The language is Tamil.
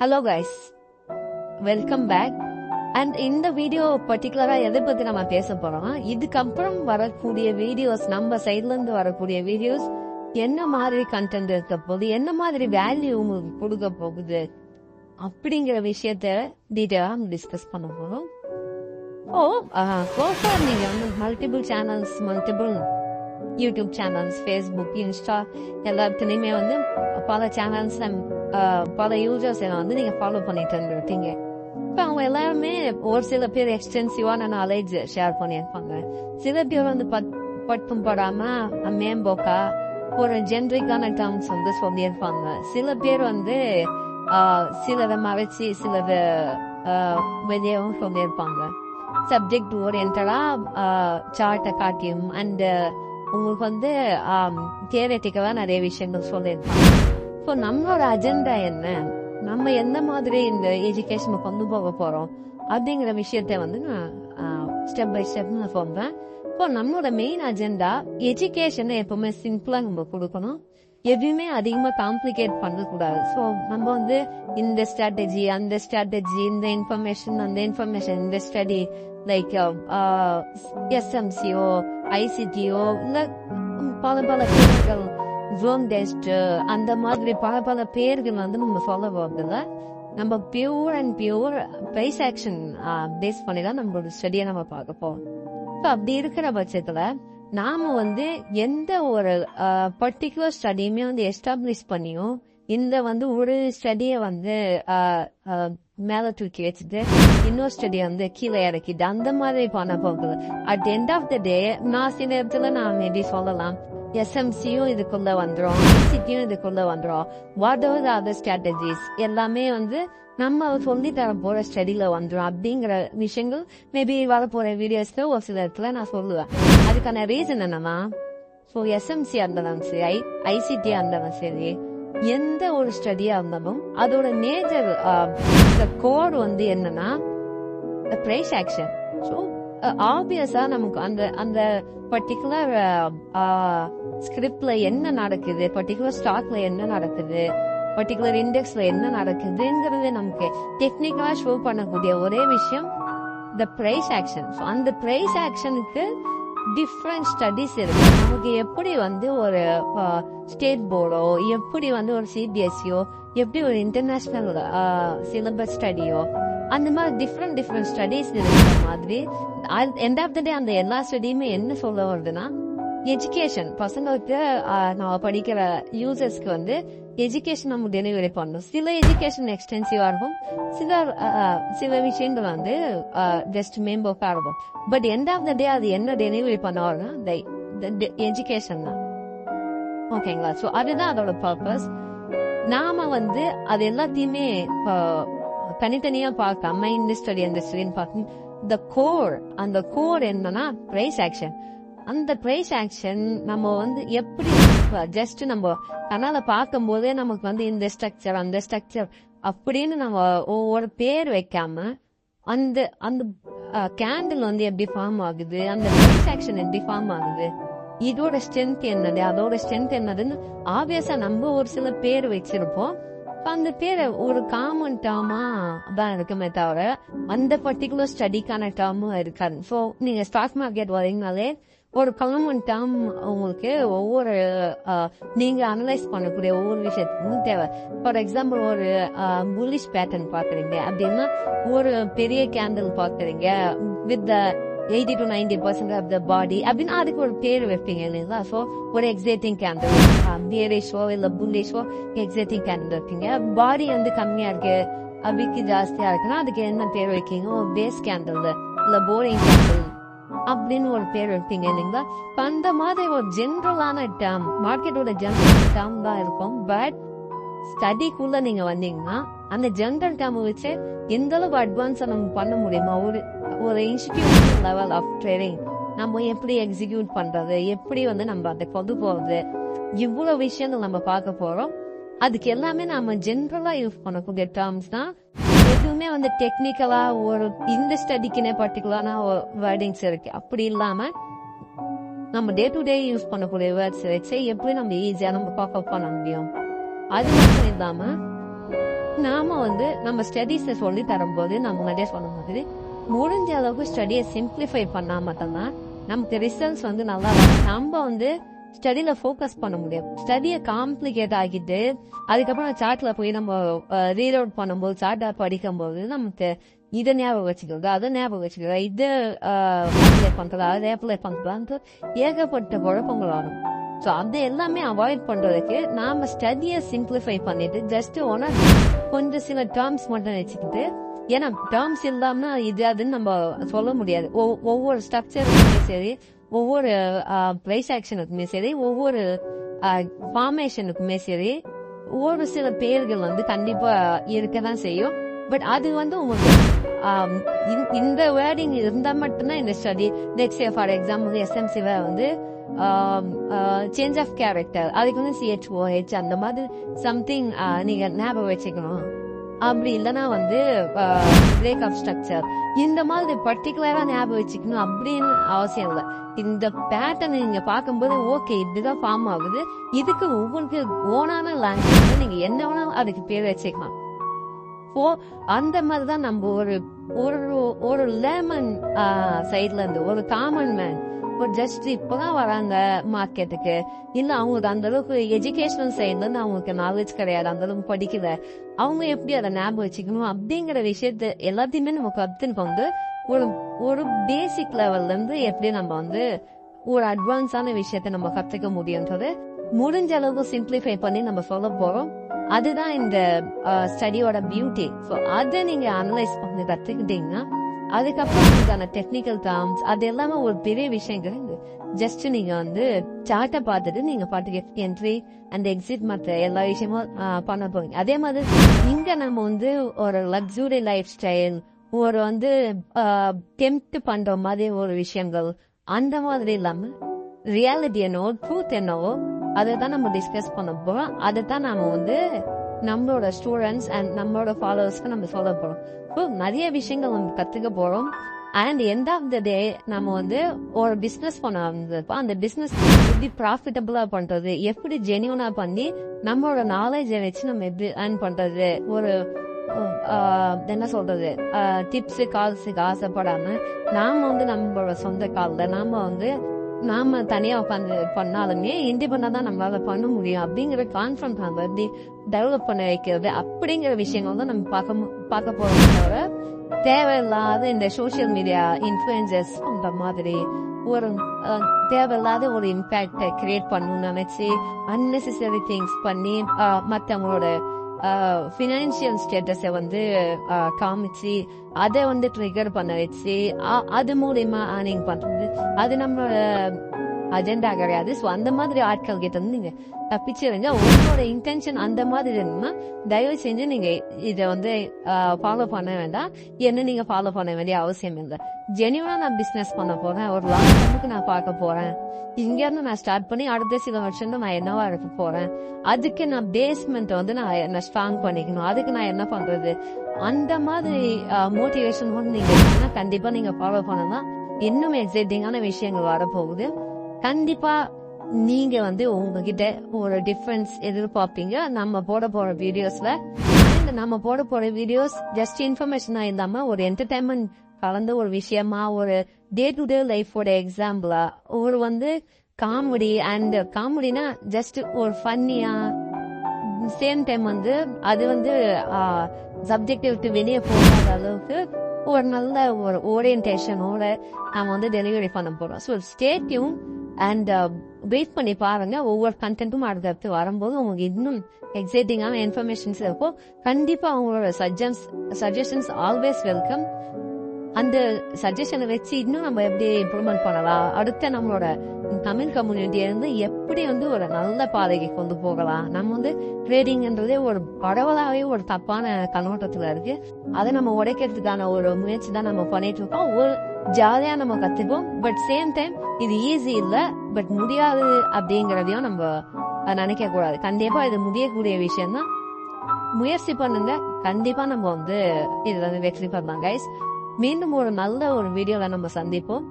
Hello guys, welcome back. And இந்த வீடியோ பர்டிகுலரா எதை பத்தி நம்ம பேச போறோம்னா, இதுக்கப்புறம் வரக்கூடிய வீடியோஸ், நம்ம சைட்ல இருந்து வரக்கூடிய வீடியோஸ் என்ன மாதிரி கண்டென்ட் இருக்க போகுது, என்ன மாதிரி வேல்யூ உங்களுக்கு கொடுக்க போகுது அப்படிங்கிற விஷயத்த டீட்டெயிலா டிஸ்கஸ் பண்ண போறோம். நீங்க வந்து multiple channels, multiple YouTube channels, Facebook, Insta எல்லாத்துலயுமே வந்து பல சேனல்ஸ், பல யூசர்ஸ் எல்லாம் வந்து நீங்க ஃபாலோ பண்ணிட்டு இருந்திருப்பீங்க. இப்ப அவங்க எல்லாருமே ஒரு சில பேர் எக்ஸ்டென்சிவான நாலேஜ் ஷேர் பண்ணியிருப்பாங்க. சில பேர் வந்து பட்டும் படாம மேம்போக்கா ஒரு ஜென்ரிக்கான டேர்ம்ஸ் வந்து சொல்லியிருப்பாங்க. சில பேர் வந்து சிலதை மறைச்சி சிலதை வெளியவும் சொல்லியிருப்பாங்க. சப்ஜெக்ட் ஓரியன்டா சார்ட்டை காட்டியும் அண்ட் உங்களுக்கு வந்து தியரட்டிக்கலா நிறைய விஷயங்கள் சொல்லியிருப்பாங்க. இப்போ நம்மளோட அஜெண்டா என்ன, நம்ம எந்த மாதிரி இந்த எஜுகேஷனை கொண்டு போக போறோம் அப்படிங்கிற விஷயத்த வந்து நான் ஸ்டெப் பை ஸ்டெப் நான் சொல்றேன். இப்போ நம்மளோட மெயின் அஜெண்டா எஜுகேஷனை எப்பவுமே சிம்பிளா நம்ம கொடுக்கணும், எதுவுமே அதிகமா காம்ப்ளிகேட் பண்ணக்கூடாது. ஸோ நம்ம வந்து இந்த ஸ்ட்ராட்டஜி, அந்த ஸ்ட்ராட்டஜி, இந்த இன்ஃபர்மேஷன், அந்த இன்ஃபர்மேஷன், இந்த ஸ்டடி லைக் எஸ்எம்சியோ, ஐசிடியோ, இல்ல பல பல பேர்கள், ஜோன் டெஸ்ட், அந்த மாதிரி பல பேர்கள் வந்து நம்ம சொல்ல போறதில்ல. நம்ம pure and pure price action base பண்ணி தான் நம்மளோட ஸ்டடியை நம்ம பார்க்க போறோம். ஸோ அப்படி இருக்கிற பட்சத்துல நாம வந்து எந்த ஒரு பர்டிகுலர் ஸ்டடியுமே வந்து எஸ்டாப்ளிஷ் பண்ணியும் இந்த வந்து ஒரு ஸ்டடிய வந்து மேல தூக்கி வச்சுட்டு இன்னொரு ஸ்டடியை வந்து கீழே இறக்கிட்டு அந்த மாதிரி பண்ண போகுது. அட் எண்ட் ஆஃப் த டே நான் சில இடத்துல நான் மேபி சொல்லலாம், எஸ்எம்சியும் இதுக்குள்ள வந்துடும், ஐசிடியும் இதுக்குள்ள வந்துடும், வாட் எவர் அதர் ஸ்ட்ராட்டஜிஸ் எல்லாமே வந்து நம்ம சொல்லி தர போற ஸ்டடியில வந்துடும் அப்படிங்கிற விஷயங்கள் மேபி வரப்போற வீடியோஸ்ல ஒரு சில இடத்துல நான் சொல்லுவேன். அதுக்கான ரீசன் என்னன்னா, ஸோ எஸ்எம்சி இருந்தாலும் சரி, ஐசிடி இருந்தாலும் சரி, எந்த ஒரு ஸ்டடியா இருந்தாலும் அதோட மேஜர் கோர் வந்து என்னன்னா பிரைஸ் ஆக்ஷன். ஸோ ஆப்வியஸா நமக்கு அந்த அந்த பர்டிகுலர் ஸ்கிரிப்ட்ல என்ன நடக்குது, பர்டிகுலர் ஸ்டாக்ல என்ன நடக்குது, பர்டிகுலர் இண்டெக்ஸ்ல என்ன நடக்குதுங்கிறது நமக்கு டெக்னிக்கலா ஷோ பண்ணக்கூடிய ஒரே விஷயம் த பிரைஸ் ஆக்ஷன். அந்த பிரைஸ் ஆக்ஷனுக்கு டிஃப்ரெண்ட் ஸ்டடிஸ் இருக்கு. நமக்கு எப்படி வந்து ஒரு ஸ்டேட் போர்டோ, எப்படி வந்து ஒரு சிபிஎஸ்சியோ, எப்படி ஒரு இன்டர்நேஷனல் சிலபஸ் ஸ்டடியோ, அந்த மாதிரி டிஃப்ரெண்ட் ஸ்டடிஸ் இருக்கிற மாதிரி எண்ட் ஆஃப் த டே அந்த எல்லா ஸ்டடியுமே என்ன சொல்ல வருதுன்னா, எஜுகேஷன் பசங்களுக்கு நான் படிக்கிற யூசர்ஸ்க்கு வந்து எஜுகேஷன் நம்ம டெலிவரி பண்ணணும். சில எஜுகேஷன் எக்ஸ்டென்சிவா இருக்கும், சில விஷயங்கள் வந்து ஜஸ்ட் மேம்போக்கா இருக்கும். பட் எண்ட் ஆஃப் த டே அது என்ன டெலிவரி பண்ணுவாருன்னா எஜுகேஷன் தான். ஓகேங்களா? ஸோ அதுதான் அதோட பர்பஸ். நாம வந்து அது எல்லாத்தையுமே தனித்தனியா பார்க்காம இந்த ஸ்டடி அந்த ஸ்டடின்னு பார்க்கணும். அந்த கோர் என்னன்னா பிரைஸ் ஆக்ஷன். அந்த பிரைஸ் ஆக்ஷன் நம்ம வந்து எப்படி ஜஸ்ட் நம்ம கனால பார்க்கும் போதே நமக்கு வந்து இந்த ஸ்ட்ரக்சர் அந்த ஸ்ட்ரக்சர் அப்படின்னு நம்ம ஒவ்வொரு பேர் வைக்காம அந்த அந்த கேண்டில் வந்து எப்படி ஃபார்ம் ஆகுது, அந்த பிரைஸ் ஆக்ஷன் எப்படி ஃபார்ம் ஆகுது, இதோட ஸ்ட்ரென்த் என்னது, அதோட ஸ்ட்ரென்த் என்னதுன்னு ஆப்வியஸா நம்ம ஒரு சில பேர் வச்சிருப்போம். அந்த பேரை ஒரு காமன் டேர்மா தான் இருக்குமே தவிர அந்த பர்டிகுலர் ஸ்டடிக்கான டேர்மும் இருக்காது. ஸோ நீங்க ஸ்டாக் மார்க்கெட் வரீங்கனாலே ஒரு காமன் டேர்ம் உங்களுக்கு ஒவ்வொரு நீங்க அனலைஸ் பண்ணக்கூடிய ஒவ்வொரு விஷயத்துக்கும் தேவை. ஃபார் எக்ஸாம்பிள் ஒரு புல்லிஷ் பேட்டர்ன் பாக்குறீங்க அப்படின்னா ஒரு பெரிய கேண்டில் பாக்குறீங்க வித் 80 to 90% ஆஃப் த பாடி அப்படின்னு அதுக்கு ஒரு பேர் வைப்பீங்க இல்லைங்களா? ஸோ ஒரு எக்ஸைட்டிங் கேண்டில், பியரிஷோ இல்ல புல்லிஷோ எக்ஸைட்டிங் கேண்டில் இருக்கீங்க. பாடி வந்து கம்மியா இருக்கு, விக்கு ஜாஸ்தியா இருக்குன்னா அதுக்கு என்ன பேர் வைக்கீங்க? பேஸ் கேண்டில் இல்ல போரிங் கேண்டில் அப்படின்னு ஒரு பேர் வைப்பீங்க இல்லைங்களா? அந்த மாதிரி ஒரு ஜென்ரலான டேர்ம், மார்க்கெட்டோட ஜென்ரல் டேர்ம் தான் இருக்கும். பட் ஸ்டடிக்குள்ள நீங்க வந்தீங்கன்னா அந்த ஜென்ரல் டேர்ம் வச்சு எந்த அளவுக்கு அட்வான்ஸா நம்ம பண்ண முடியுமா, ஒரு இன்ஸ்டிடியூஷனல் லெவல் ஆஃப் ட்ரேடிங் நம்ம எப்படி எக்ஸிக்யூட் பண்றது, எப்படி வந்து நம்ம அதை கொண்டு போறது, இவ்வளவு விஷயங்கள் நம்ம பார்க்க போறோம். அதுக்கு எல்லாமே நம்ம ஜென்ரலா யூஸ் பண்ணக்கூடிய டேர்ம்ஸ் தான். எதுவுமே வந்து டெக்னிக்கலா ஒரு இந்த ஸ்டடிக்குனே பர்டிகுலரான வேர்டிங்ஸ் இருக்கு அப்படி இல்லாம நம்ம டே டு டே யூஸ் பண்ணக்கூடிய வேர்ட்ஸ் வச்சு எப்படி நம்ம ஈஸியா நம்ம பாப் அப் பண்ண முடியும். அது மட்டும் இல்லாம நாம வந்து நம்ம ஸ்டடீஸை சொல்லி தரும்போது நம்ம முன்னாடியே சொன்ன மாதிரி முடிஞ்ச அளவுக்கு ஸ்டடியை சிம்பிளிஃபை பண்ணா மட்டும்தான் நமக்கு ரிசல்ட்ஸ் வந்து நல்லா வரும். நம்ம வந்து ஸ்டடியில ஃபோக்கஸ் பண்ண முடியும். ஸ்டடியை காம்ப்ளிகேட் ஆகிட்டு அதுக்கப்புறம் சார்ட்ல போய் நம்ம ரீட் அவுட் பண்ணும்போது சார்ட்டை படிக்கும் போது நமக்கு இதை ஞாபகம் வச்சுக்கிறது, அதை ஞாபகம் வச்சுக்கிறது, இதை அப்ளை பண்றதா, அதை அப்ளை பண்றதான்ட்டு ஏகப்பட்ட குழப்பங்கள் வரும். ஸோ அது எல்லாமே அவாய்ட் பண்றதுக்கு நாம ஸ்டடியை சிம்பிளிஃபை பண்ணிட்டு ஜஸ்ட் கொஞ்சம் சில டேர்ம்ஸ் மட்டும் வச்சுக்கிட்டு, ஏன்னா டேர்ம்ஸ் இல்லாம இது அதுன்னு நம்ம சொல்ல முடியாது. ஒவ்வொரு ஸ்ட்ரக்சருக்குமே சரி, ஒவ்வொரு பிரைஸ் ஆக்ஷனுக்குமே சரி, ஒவ்வொரு ஃபார்மேஷனுக்குமே சரி, ஒரு சில பேர்கள் வந்து கண்டிப்பா இருக்கதான் செய்யும். பட் அது வந்து உங்களுக்கு இந்த வேர்டிங் இருந்தா மட்டும்தான் இந்த ஸ்டடி. நெக்ஸ்ட் ஃபார் எக்ஸாம்பிள் எஸ்எம்சிவ வந்து சேஞ்ச் ஆஃப் கேரக்டர், அதுக்கு வந்து CHOH அந்த மாதிரி சம்திங் நீங்க ஞாபகம் வச்சுக்கணும். அப்படி இல்லைன்னா வந்து பிரேக் ஆஃப் ஸ்ட்ரக்சர் இந்த மாதிரி பர்டிகுலரா ஞாபகம் வச்சுக்கணும் அப்படின்னு அவசியம் இல்லை. இந்த பேட்டர்ன் நீங்க பார்க்கும்போது ஓகே இதுதான் ஃபார்ம் ஆகுது, இதுக்கு உங்களுக்கு ஓனான லாங்குவேஜ் நீங்க என்ன வேணாலும் அதுக்கு பேர் வச்சுக்கலாம். அந்த மாதிரிதான் நம்ம ஒரு லேமன் சைட்ல இருந்து ஒரு காமன் மேன் ஒரு ஜஸ்ட் இப்பதான் வராங்க மார்க்கெட்டுக்கு, இல்ல அவங்களுக்கு அந்த அளவுக்கு எஜுகேஷனல் சைட்ல இருந்து அவங்களுக்கு நாலேஜ் கிடையாது, அந்த அளவுக்கு படிக்கல, அவங்க எப்படி அதை ஞாபகம் வச்சுக்கணும் அப்படிங்கிற விஷயத்த எல்லாத்தையுமே நம்ம கத்துன்னு வந்து ஒரு பேசிக் லெவல்ல இருந்து எப்படி நம்ம வந்து ஒரு அட்வான்ஸான விஷயத்த நம்ம கத்துக்க முடியும்ன்றது முடிஞ்ச அளவுக்கு சிம்பிளிஃபை பண்ணி நம்ம சொல்ல போறோம். அதுதான் இந்த ஸ்டடியோட பியூட்டி. ஸோ அதை நீங்க அனலைஸ் பண்ணி கத்துக்கிட்டீங்கன்னா அதுக்கப்புறம் அதுக்கான டெக்னிக்கல் டேர்ம்ஸ் அது எல்லாமே ஒரு பெரிய விஷயங்கள். ஜஸ்ட் நீங்க வந்து சார்ட்டை பார்த்துட்டு நீங்க பாட்டுக்கு என்ட்ரி அண்ட் எக்ஸிட் மற்ற எல்லா விஷயமும் பண்ண போறீங்க. அதே மாதிரி இங்க நம்ம வந்து ஒரு லக்ஸுரி லைஃப் ஸ்டைல், ஒரு வந்து டெம்ப்ட் பண்ற மாதிரி ஒரு விஷயங்கள் அந்த மாதிரி இல்லாம ரியாலிட்டி என்னவோ ட்ரூத் என்னவோ அதை தான் நம்ம டிஸ்கஸ் பண்ண போறோம். அதை தான் நாம வந்து நம்மளோட ஸ்டூடெண்ட்ஸ் அண்ட் நம்மளோட ஃபாலோவர்ஸ்க்கு நம்ம சொல்ல போறோம். ஸோ நிறைய விஷயங்கள் நம்ம கத்துக்க போறோம். அண்ட் எண்ட் ஆஃப் த டே நம்ம வந்து ஒரு பிசினஸ் பண்ண வந்திருப்போ அந்த பிசினஸ் எப்படி ப்ராஃபிட்டபிளா பண்றது, எப்படி ஜெனியூனா பண்ணி நம்மளோட நாலேஜை வச்சு நம்ம எப்படி ஏர்ன் பண்றது, ஒரு என்ன சொல்றது டிப்ஸு கால்ஸுக்கு ஆசைப்படாம நாம வந்து நம்மளோட சொந்த காலில் நாம தனியா உட்காந்து பண்ணாலுமே இண்டிபெண்டா தான் நம்மளால பண்ண முடியும் அப்படிங்கிற கான்ஃபிடன்ஸ் நம்ம எப்படி டெவலப் பண்ண வைக்கிறது அப்படிங்கிற விஷயங்கள் தான் நம்ம பார்க்க போறோம். தவிர தேவையில்லாத இந்த சோசியல் மீடியா இன்ஃபுளுசர்ஸ் அந்த மாதிரி ஒரு தேவையில்லாத ஒரு இம்பாக்ட கிரியேட் பண்ணணும்னு நினைச்சு அன்னெசரி திங்ஸ் பண்ணி மற்றவங்களோட பினான்சியல் ஸ்டேட்டஸை வந்து காமிச்சு அதை வந்து ட்ரிகர் பண்ண வச்சு அது மூலியமா ஏர்னிங் பண்றது அது நம்மளோட அஜெண்டா கிடையாது. ஸோ அந்த மாதிரி ஆட்கள் கிட்ட வந்து நீங்க தப்பிச்சிருங்க. உங்களோட இன்டென்ஷன் அந்த மாதிரி இருந்தா தயவு செஞ்சு நீங்க இதை வந்து ஃபாலோ பண்ண வேண்டாம். என்ன நீங்க ஃபாலோ பண்ண வேண்டிய அவசியம் இல்லை. ஜெனியூனா நான் பிசினஸ் பண்ண போறேன், ஒரு லாங் டேர்முக்கு நான் பார்க்க போறேன், இங்க இருந்து நான் ஸ்டார்ட் பண்ணி அடுத்த சில வருஷம் நான் என்னவா இருக்க போறேன், அதுக்கு நான் பேஸ்மெண்ட் வந்து நான் ஸ்ட்ராங் பண்ணிக்கணும், அதுக்கு நான் என்ன பண்றது, அந்த மாதிரி மோட்டிவேஷன் வந்து நீங்க கண்டிப்பா நீங்க ஃபாலோ பண்ணலாம். இன்னும் எக்ஸைட்டிங்கான விஷயங்கள் வரப்போகுது. கண்டிப்பா நீங்க வந்து உங்ககிட்ட ஒரு டிஃபரன்ஸ் எதிர்பார்ப்பீங்க நம்ம போட போற வீடியோஸ்ல. நம்ம போட போற வீடியோஸ் ஜஸ்ட் இன்ஃபர்மேஷனா இல்லாம ஒரு என்டர்டைன்மெண்ட் கலந்த ஒரு விஷயமா, ஒரு டே டு டே லைஃபோட எக்ஸாம்பிளா, ஒரு வந்து காமெடி அண்ட் காமெடினா ஜஸ்ட் ஒரு ஃபன்னியா, சேம் டைம் வந்து அது வந்து சப்ஜெக்ட் விட்டு வெளியே போகாத அளவுக்கு ஒரு நல்ல ஒரு ஓரியன்டேஷனோட நாம வந்து டெலிவரி பண்ண போறோம். So stay tuned and wait பண்ணி பாருங்க. ஒவ்வொரு கண்டென்ட்டும் அடுத்தடுத்து வரும்போது உங்களுக்கு இன்னும் எக்ஸைட்டிங்கான இன்ஃபர்மேஷன்ஸ் இருக்கும். கண்டிப்பா அவங்களோட சஜஷன்ஸ் ஆல்வேஸ் வெல்கம். அந்த சஜஷனை வச்சு இன்னும் நம்ம எப்படி இம்ப்ரூவ்மெண்ட் பண்ணலாம், அடுத்த நம்மளோட தமிழ் கம்யூனிட்டியில இருந்து எப்படி வந்து ஒரு நல்ல பாதைக்கு கொண்டு போகலாம். நம்ம வந்து ட்ரேடிங்ன்றதே ஒரு பரவலாவே ஒரு தப்பான கண்ணோட்டத்துல இருக்கு. அதை நம்ம உடைக்கிறதுக்கான ஒரு முயற்சி தான் நம்ம பண்ணிட்டு இருக்கோம். ஒரு ஜாலியா நம்ம கத்துப்போம். பட் சேம் டைம் இது ஈஸி இல்ல, பட் முடியாது அப்படிங்கறதையும் நம்ம நினைக்க கூடாது. கண்டிப்பா இது முடியக்கூடிய விஷயம் தான். முயற்சி பண்ணுங்க, கண்டிப்பா நம்ம வந்து இதுல வந்து வெற்றி பண்ணலாம் கைஸ். மீண்டும் ஒரு நல்ல ஒரு வீடியோல நம்ம சந்திப்போம்.